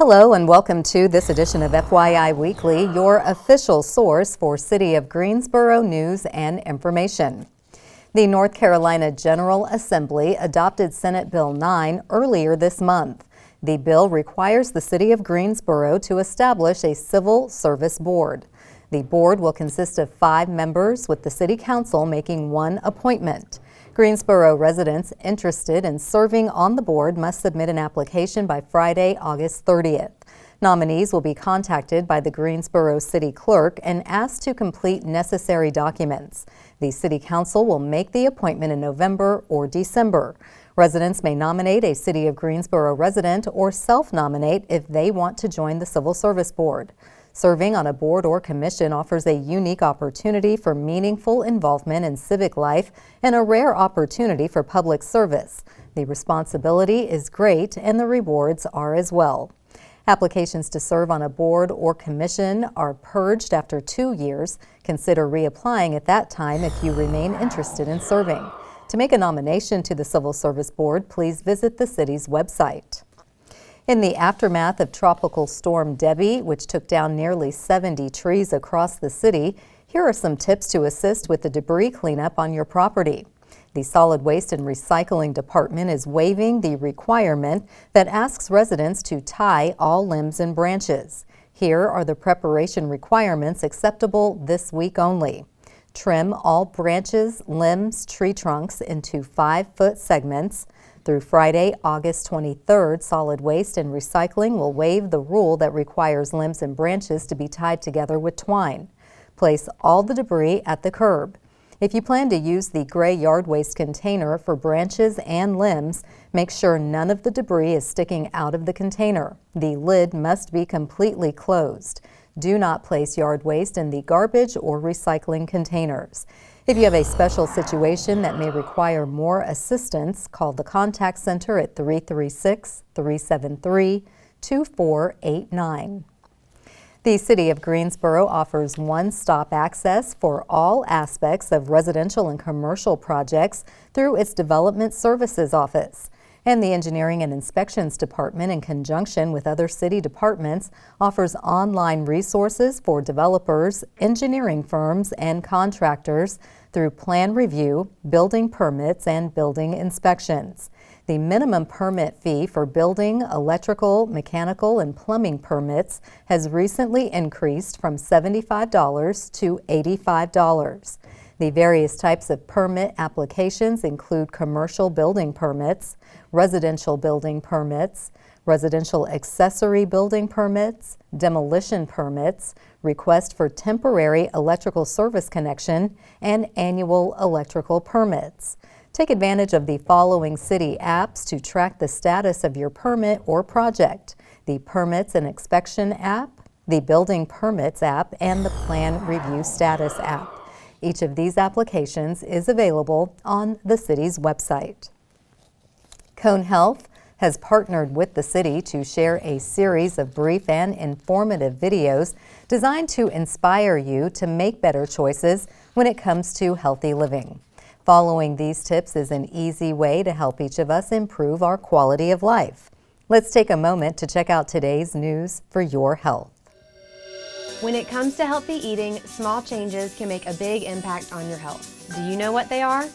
Hello and welcome to this edition of FYI Weekly, your official source for City of Greensboro news and information. The North Carolina General Assembly adopted Senate Bill 9 earlier this month. The bill requires the City of Greensboro to establish a civil service board. The board will consist of 5 members, with the City Council making 1 appointment. Greensboro residents interested in serving on the board must submit an application by Friday, August 30th. Nominees will be contacted by the Greensboro City Clerk and asked to complete necessary documents. The City Council will make the appointment in November or December. Residents may nominate a City of Greensboro resident or self-nominate if they want to join the Civil Service Board. Serving on a board or commission offers a unique opportunity for meaningful involvement in civic life and a rare opportunity for public service. The responsibility is great and the rewards are as well. Applications to serve on a board or commission are purged after 2 years. Consider reapplying at that time if you remain interested in serving. To make a nomination to the Civil Service Board, please visit the city's website. In the aftermath of Tropical Storm Debbie, which took down nearly 70 trees across the city, here are some tips to assist with the debris cleanup on your property. The Solid Waste and Recycling Department is waiving the requirement that asks residents to tie all limbs and branches. Here are the preparation requirements acceptable this week only. Trim all branches, limbs, tree trunks into 5-foot segments. Through Friday, August 23rd, Solid Waste and Recycling will waive the rule that requires limbs and branches to be tied together with twine. Place all the debris at the curb. If you plan to use the gray yard waste container for branches and limbs, make sure none of the debris is sticking out of the container. The lid must be completely closed. Do not place yard waste in the garbage or recycling containers. If you have a special situation that may require more assistance, call the Contact Center at 336-373-2489. The City of Greensboro offers one-stop access for all aspects of residential and commercial projects through its Development Services Office. And the Engineering and Inspections Department, in conjunction with other city departments, offers online resources for developers, engineering firms, and contractors through plan review, building permits, and building inspections. The minimum permit fee for building, electrical, mechanical, and plumbing permits has recently increased from $75 to $85. The various types of permit applications include commercial building permits, residential building permits, residential accessory building permits, demolition permits, request for temporary electrical service connection, and annual electrical permits. Take advantage of the following city apps to track the status of your permit or project: the Permits and Inspection app, the Building Permits app, and the Plan Review Status app. Each of these applications is available on the city's website. Cone Health has partnered with the city to share a series of brief and informative videos designed to inspire you to make better choices when it comes to healthy living. Following these tips is an easy way to help each of us improve our quality of life. Let's take a moment to check out today's news for your health. When it comes to healthy eating, small changes can make a big impact on your health. Do you know what they are?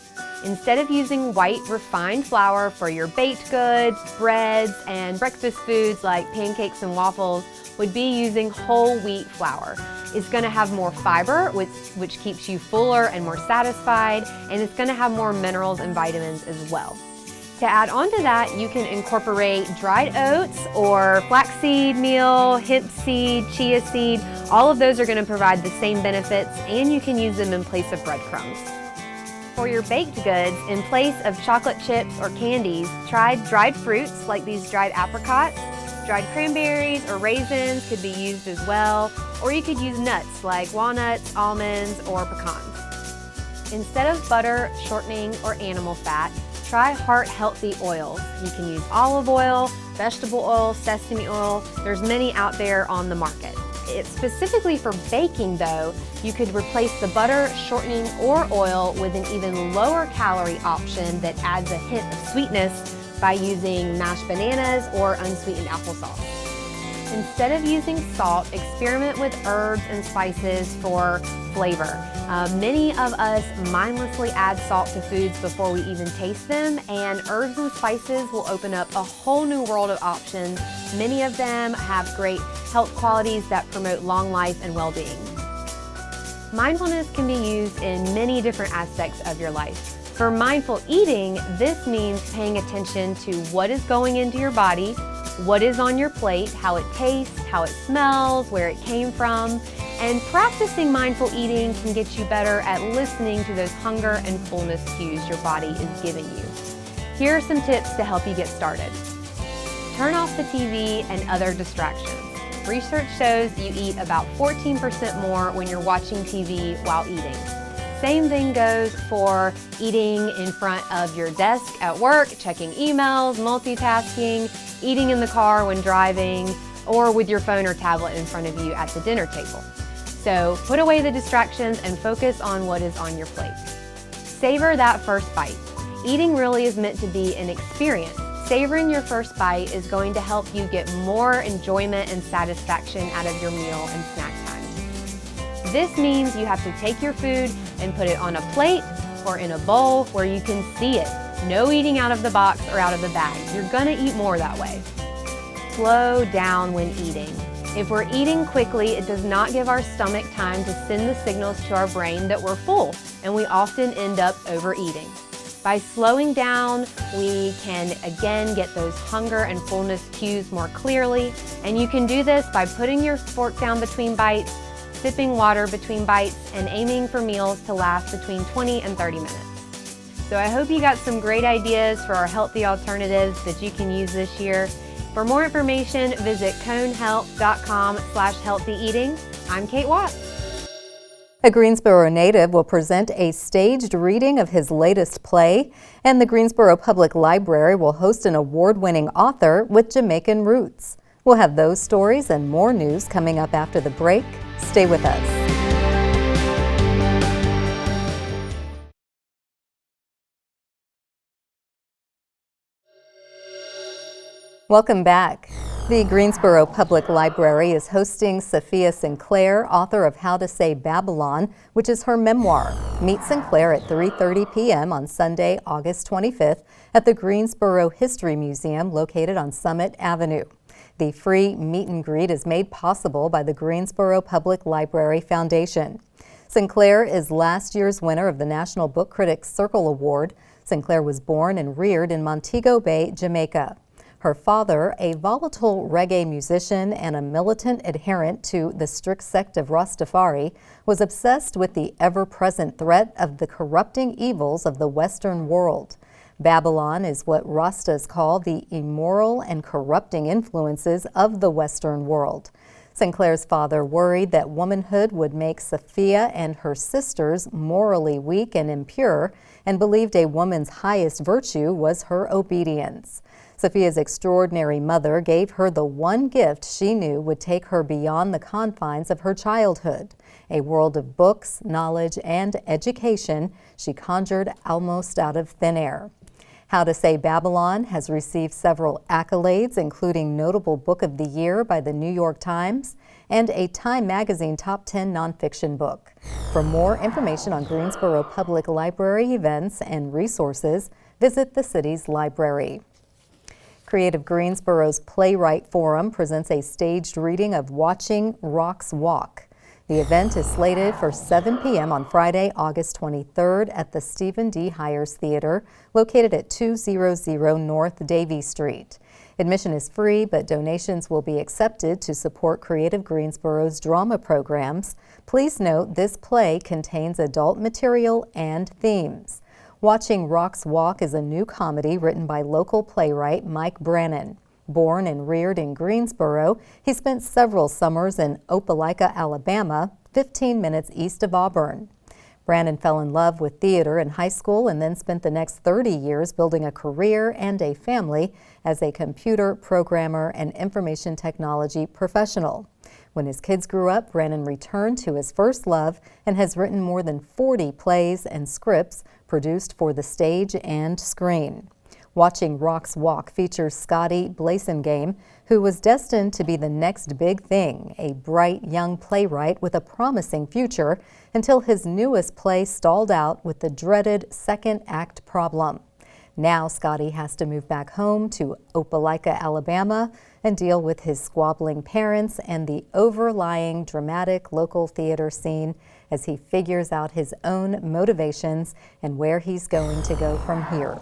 Instead of using white refined flour for your baked goods, breads, and breakfast foods like pancakes and waffles, would be using whole wheat flour. It's going to have more fiber, which keeps you fuller and more satisfied, and it's going to have more minerals and vitamins as well. To add on to that, you can incorporate dried oats or flaxseed meal, hemp seed, chia seed. All of those are going to provide the same benefits, and you can use them in place of breadcrumbs. For your baked goods, in place of chocolate chips or candies, try dried fruits like these dried apricots. Dried cranberries or raisins could be used as well, or you could use nuts like walnuts, almonds, or pecans. Instead of butter, shortening, or animal fat, try heart-healthy oils. You can use olive oil, vegetable oil, sesame oil. There's many out there on the market. It's specifically for baking though, you could replace the butter, shortening, or oil with an even lower calorie option that adds a hint of sweetness by using mashed bananas or unsweetened applesauce. Instead of using salt, experiment with herbs and spices for flavor. Many of us mindlessly add salt to foods before we even taste them, and herbs and spices will open up a whole new world of options. Many of them have great health qualities that promote long life and well-being. Mindfulness can be used in many different aspects of your life. For mindful eating, this means paying attention to what is going into your body, what is on your plate, how it tastes, how it smells, where it came from, and practicing mindful eating can get you better at listening to those hunger and fullness cues your body is giving you. Here are some tips to help you get started. Turn off the TV and other distractions. Research shows you eat about 14% more when you're watching TV while eating. Same thing goes for eating in front of your desk at work, checking emails, multitasking, eating in the car when driving, or with your phone or tablet in front of you at the dinner table. So put away the distractions and focus on what is on your plate. Savor that first bite. Eating really is meant to be an experience. Savoring your first bite is going to help you get more enjoyment and satisfaction out of your meal and snack time. This means you have to take your food and put it on a plate or in a bowl where you can see it. No eating out of the box or out of the bag. You're gonna eat more that way. Slow down when eating. If we're eating quickly, it does not give our stomach time to send the signals to our brain that we're full, and we often end up overeating. By slowing down, we can again get those hunger and fullness cues more clearly, and you can do this by putting your fork down between bites, sipping water between bites, and aiming for meals to last between 20 and 30 minutes. So I hope you got some great ideas for our healthy alternatives that you can use this year. For more information, visit conehealth.com/healthy eating. I'm Kate Watts. A Greensboro native will present a staged reading of his latest play, and the Greensboro Public Library will host an award-winning author with Jamaican roots. We'll have those stories and more news coming up after the break. Stay with us. Welcome back. The Greensboro Public Library is hosting Sophia Sinclair, author of How to Say Babylon, which is her memoir. Meet Sinclair at 3:30 p.m. on Sunday, August 25th at the Greensboro History Museum located on Summit Avenue. The free meet and greet is made possible by the Greensboro Public Library Foundation. Sinclair is last year's winner of the National Book Critics Circle Award. Sinclair was born and reared in Montego Bay, Jamaica. Her father, a volatile reggae musician and a militant adherent to the strict sect of Rastafari, was obsessed with the ever-present threat of the corrupting evils of the Western world. Babylon is what Rastas call the immoral and corrupting influences of the Western world. Sinclair's father worried that womanhood would make Sophia and her sisters morally weak and impure, and believed a woman's highest virtue was her obedience. Sophia's extraordinary mother gave her the one gift she knew would take her beyond the confines of her childhood, a world of books, knowledge, and education she conjured almost out of thin air. How to Say Babylon has received several accolades, including Notable Book of the Year by the New York Times and a Time Magazine Top 10 nonfiction book. For more information on Greensboro Public Library events and resources, visit the city's library. Creative Greensboro's Playwright Forum presents a staged reading of Watching Rocks Walk. The event is slated for 7 p.m. on Friday, August 23rd at the Stephen D. Hires Theater, located at 200 North Davie Street. Admission is free, but donations will be accepted to support Creative Greensboro's drama programs. Please note this play contains adult material and themes. Watching Rocks Walk is a new comedy written by local playwright Mike Brannon. Born and reared in Greensboro, he spent several summers in Opelika, Alabama, 15 minutes east of Auburn. Brannon fell in love with theater in high school and then spent the next 30 years building a career and a family as a computer programmer and information technology professional. When his kids grew up, Brannon returned to his first love and has written more than 40 plays and scripts produced for the stage and screen. Watching Rocks Walk features Scotty Blasingame, who was destined to be the next big thing, a bright young playwright with a promising future, until his newest play stalled out with the dreaded second act problem. Now Scotty has to move back home to Opelika, Alabama, and deal with his squabbling parents and the overlying dramatic local theater scene as he figures out his own motivations and where he's going to go from here.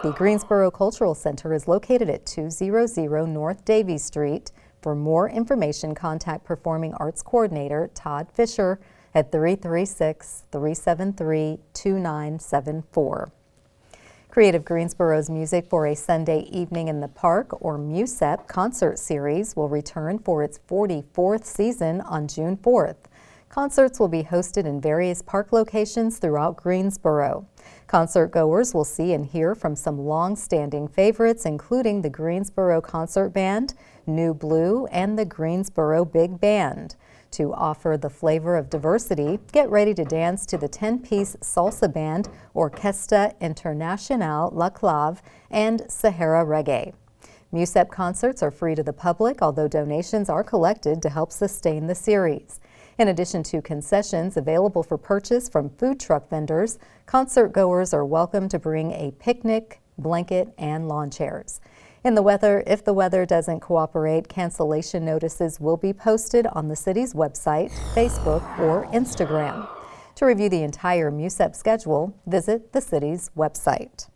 The Greensboro Cultural Center is located at 200 North Davie Street. For more information, contact Performing Arts Coordinator Todd Fisher at 336-373-2974. Creative Greensboro's Music for a Sunday Evening in the Park, or MUSEP, concert series will return for its 44th season on June 4th. Concerts will be hosted in various park locations throughout Greensboro. Concert goers will see and hear from some long-standing favorites, including the Greensboro Concert Band, New Blue, and the Greensboro Big Band. To offer the flavor of diversity, get ready to dance to the 10-piece salsa band Orquesta Internacional La Clave and Sahara Reggae. MUSEP concerts are free to the public, although donations are collected to help sustain the series. In addition to concessions available for purchase from food truck vendors, concert goers are welcome to bring a picnic, blanket, and lawn chairs. If the weather doesn't cooperate, cancellation notices will be posted on the city's website, Facebook, or Instagram. To review the entire MUSEP schedule, visit the city's website.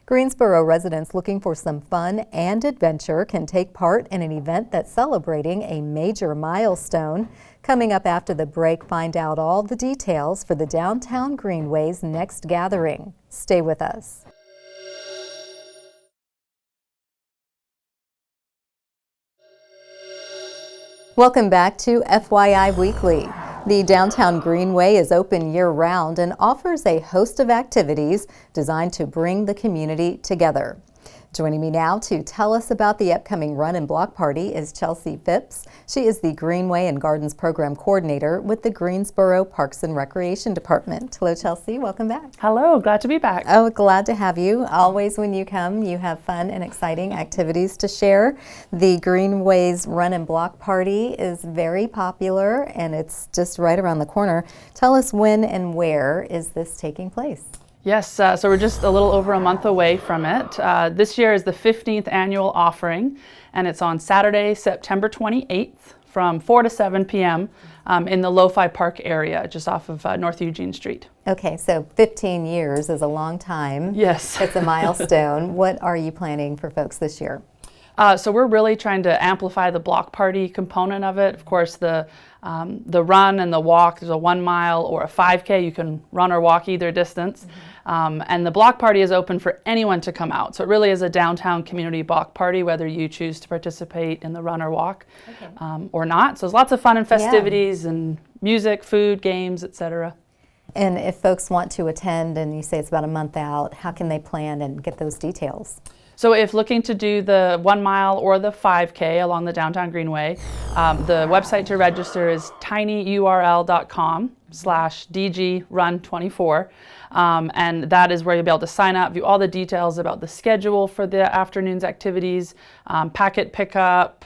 Greensboro residents looking for some fun and adventure can take part in an event that's celebrating a major milestone. Coming up after the break, find out all the details for the Downtown Greenway's next gathering. Stay with us. Welcome back to FYI Weekly. The Downtown Greenway is open year-round and offers a host of activities designed to bring the community together. Joining me now to tell us about the upcoming Run and Block Party is Chelsea Phipps. She is the Greenway and Gardens Program Coordinator with the Greensboro Parks and Recreation Department. Hello, Chelsea. Welcome back. Hello. Glad to be back. Oh, glad to have you. Always when you come, you have fun and exciting activities to share. The Greenway's Run and Block Party is very popular, and it's just right around the corner. Tell us when and where is this taking place? Yes, so we're just a little over a month away from it. This year is the 15th annual offering, and it's on Saturday, September 28th from 4 to 7 p.m. In the Lo-Fi Park area, just off of North Eugene Street. Okay, so 15 years is a long time. Yes. It's a milestone. What are you planning for folks this year? So we're really trying to amplify the block party component of it. Of course, the run and the walk, there's a 1 mile or a 5K. You can run or walk either distance. And the block party is open for anyone to come out. So it really is a downtown community block party, whether you choose to participate in the run or walk or not. So there's lots of fun and festivities and music, food, games, etc. And if folks want to attend and you say it's about a month out, how can they plan and get those details? So if looking to do the 1 mile or the 5K along the Downtown Greenway, the website to register is tinyurl.com/dgrun24. And that is where you'll be able to sign up, view all the details about the schedule for the afternoon's activities, packet pickup,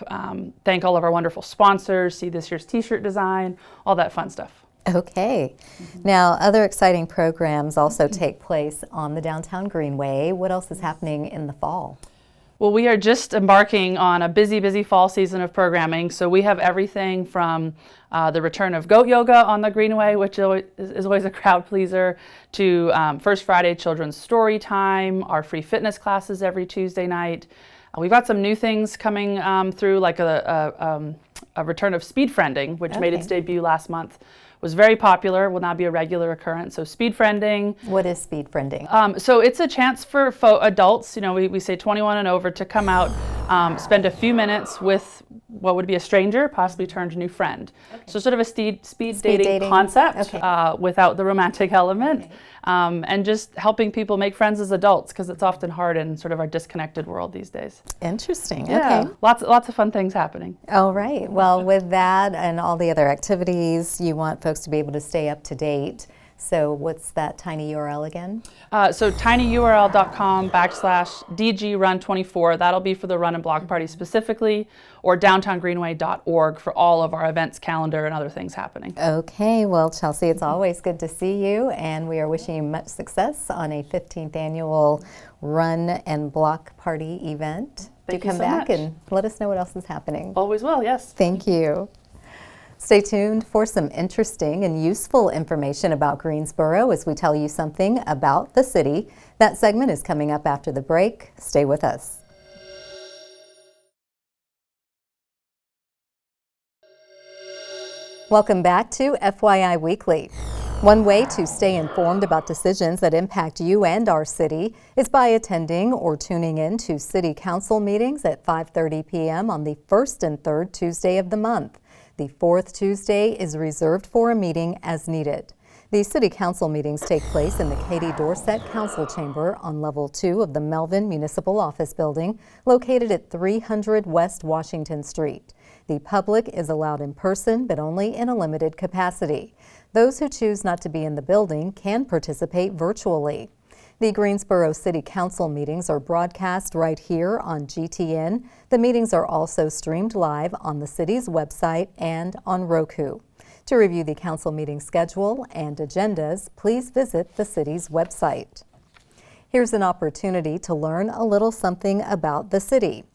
thank all of our wonderful sponsors, see this year's t-shirt design, all that fun stuff. Okay. Now, other exciting programs also take place on the Downtown Greenway. What else is happening in the fall? Well, we are just embarking on a busy fall season of programming. So we have everything from the return of goat yoga on the Greenway, which is always a crowd pleaser, to First Friday Children's Story Time, our free fitness classes every Tuesday night. We've got some new things coming through, like a return of speed friending, which made its debut last month. Was very popular, will now be a regular occurrence. So speed friending. What is speed friending? So it's a chance for adults, we say 21 and over, to come out, spend a few minutes with what would be a stranger, possibly turned new friend. So sort of a speed dating concept without the romantic element. And just helping people make friends as adults, because it's often hard in sort of our disconnected world these days. Interesting. Yeah, okay. Lots of fun things happening. All right. Well, with that and all the other activities, you want folks to be able to stay up to date. So what's that tiny URL again? So tinyurl.com/DGRun24. That'll be for the Run and Block Party specifically, or downtowngreenway.org for all of our events calendar and other things happening. Okay, well, Chelsea, it's always good to see you, and we are wishing you much success on a 15th annual Run and Block Party event. Thank Do you come so back much. and let us know what else is happening. Always will, yes. Thank you. Stay tuned for some interesting and useful information about Greensboro as we tell you something about the city. That segment is coming up after the break. Stay with us. Welcome back to FYI Weekly. One way to stay informed about decisions that impact you and our city is by attending or tuning in to City Council meetings at 5:30 p.m. on the first and third Tuesday of the month. The fourth Tuesday is reserved for a meeting as needed. The City Council meetings take place in the Katie Dorset Council Chamber on Level 2 of the Melvin Municipal Office Building, located at 300 West Washington Street. The public is allowed in person, but only in a limited capacity. Those who choose not to be in the building can participate virtually. The Greensboro City Council meetings are broadcast right here on GTN. The meetings are also streamed live on the city's website and on Roku. To review the council meeting schedule and agendas, please visit the city's website. Here's an opportunity to learn a little something about the city.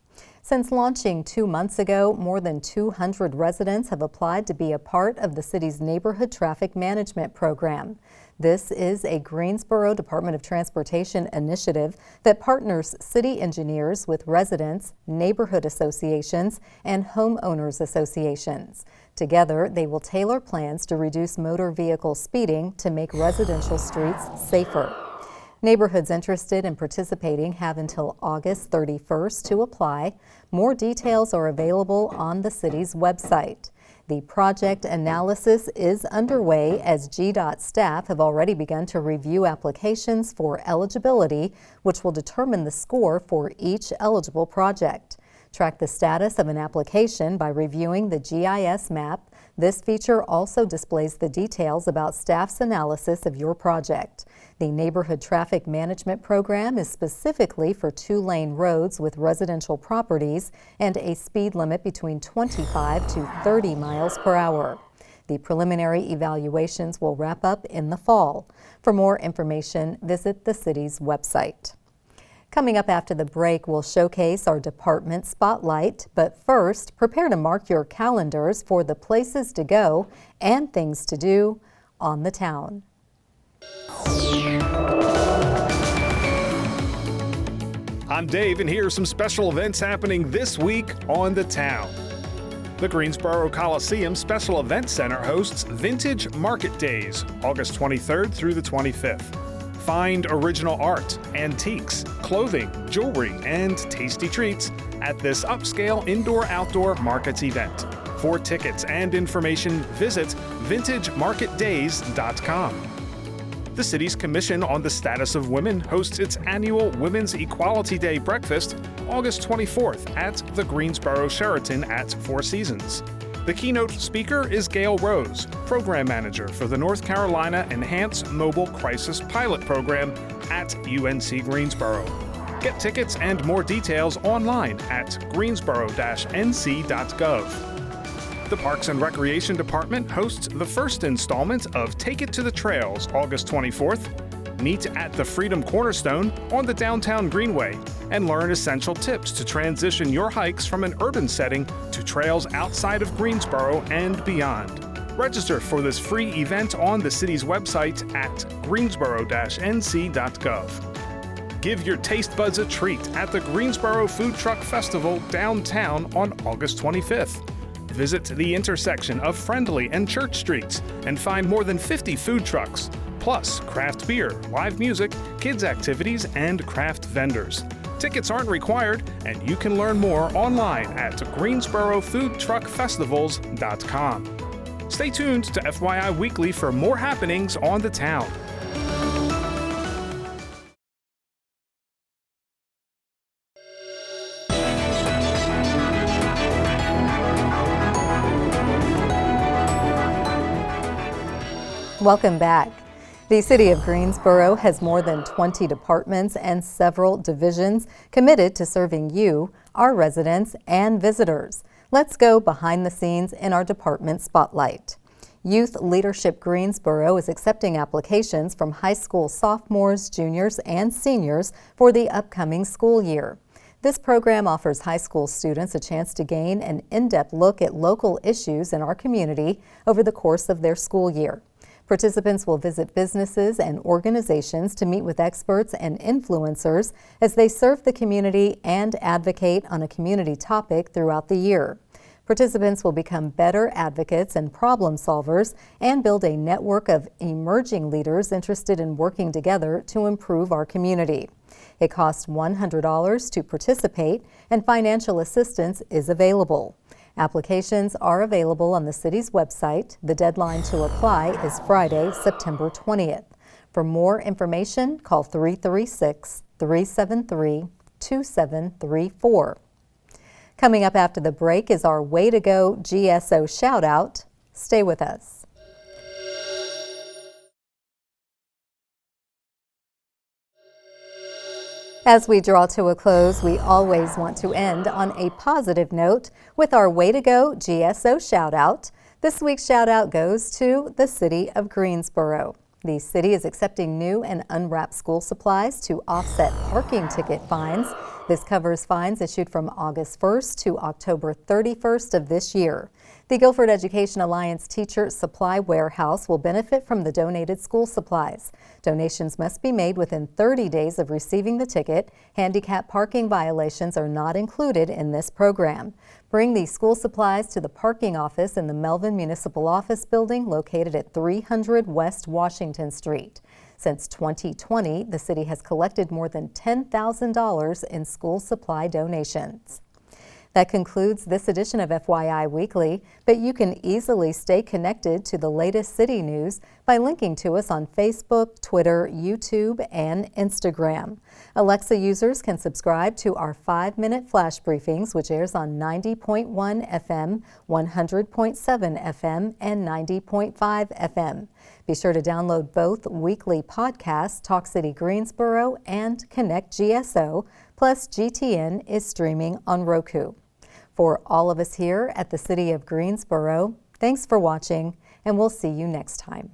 Since launching 2 months ago, more than 200 residents have applied to be a part of the city's neighborhood traffic management program. This is a Greensboro Department of Transportation initiative that partners city engineers with residents, neighborhood associations, and homeowners associations. Together, they will tailor plans to reduce motor vehicle speeding to make residential streets safer. Neighborhoods interested in participating have until August 31st to apply. More details are available on the city's website. The project analysis is underway as GDOT staff have already begun to review applications for eligibility, which will determine the score for each eligible project. Track the status of an application by reviewing the GIS map. This feature also displays the details about staff's analysis of your project. The Neighborhood Traffic Management Program is specifically for 2-lane roads with residential properties and a speed limit between 25 to 30 miles per hour. The preliminary evaluations will wrap up in the fall. For more information, visit the city's website. Coming up after the break, we'll showcase our department spotlight, but first, prepare to mark your calendars for the places to go and things to do on the town. I'm Dave, and here are some special events happening this week on the town. The Greensboro Coliseum Special Events Center hosts Vintage Market Days, August 23rd through the 25th. Find original art, antiques, clothing, jewelry, and tasty treats at this upscale indoor-outdoor markets event. For tickets and information, visit vintagemarketdays.com. The city's Commission on the Status of Women hosts its annual Women's Equality Day breakfast August 24th at the Greensboro Sheraton at Four Seasons. The keynote speaker is Gail Rose, Program Manager for the North Carolina Enhanced Mobile Crisis Pilot Program at UNC Greensboro. Get tickets and more details online at greensboro-nc.gov. The Parks and Recreation Department hosts the first installment of Take It to the Trails August 24th. Meet at the Freedom Cornerstone on the downtown Greenway and learn essential tips to transition your hikes from an urban setting to trails outside of Greensboro and beyond. Register for this free event on the city's website at greensboro-nc.gov. Give your taste buds a treat at the Greensboro Food Truck Festival downtown on August 25th. Visit the intersection of Friendly and Church Streets and find more than 50 food trucks, plus craft beer, live music, kids' activities, and craft vendors. Tickets aren't required, and you can learn more online at greensborofoodtruckfestivals.com. Stay tuned to FYI Weekly for more happenings on the town. Welcome back. The City of Greensboro has more than 20 departments and several divisions committed to serving you, our residents, and visitors. Let's go behind the scenes in our department spotlight. Youth Leadership Greensboro is accepting applications from high school sophomores, juniors, and seniors for the upcoming school year. This program offers high school students a chance to gain an in-depth look at local issues in our community over the course of their school year. Participants will visit businesses and organizations to meet with experts and influencers as they serve the community and advocate on a community topic throughout the year. Participants will become better advocates and problem solvers and build a network of emerging leaders interested in working together to improve our community. It costs $100 to participate, and financial assistance is available. Applications are available on the city's website. The deadline to apply is Friday, September 20th. For more information, call 336-373-2734. Coming up after the break is our Way to Go GSO shout out. Stay with us. As we draw to a close, we always want to end on a positive note with our Way to Go GSO shout out. This week's shout out goes to the City of Greensboro. The city is accepting new and unwrapped school supplies to offset parking ticket fines. This covers fines issued from August 1st to October 31st of this year. The Guilford Education Alliance Teacher Supply Warehouse will benefit from the donated school supplies. Donations must be made within 30 days of receiving the ticket. Handicap parking violations are not included in this program. Bring these school supplies to the parking office in the Melvin Municipal Office Building located at 300 West Washington Street. Since 2020, the city has collected more than $10,000 in school supply donations. That concludes this edition of FYI Weekly, but you can easily stay connected to the latest city news by linking to us on Facebook, Twitter, YouTube, and Instagram. Alexa users can subscribe to our 5-minute flash briefings, which airs on 90.1 FM, 100.7 FM, and 90.5 FM. Be sure to download both weekly podcasts, Talk City Greensboro and Connect GSO, plus GTN is streaming on Roku. For all of us here at the City of Greensboro, thanks for watching, and we'll see you next time.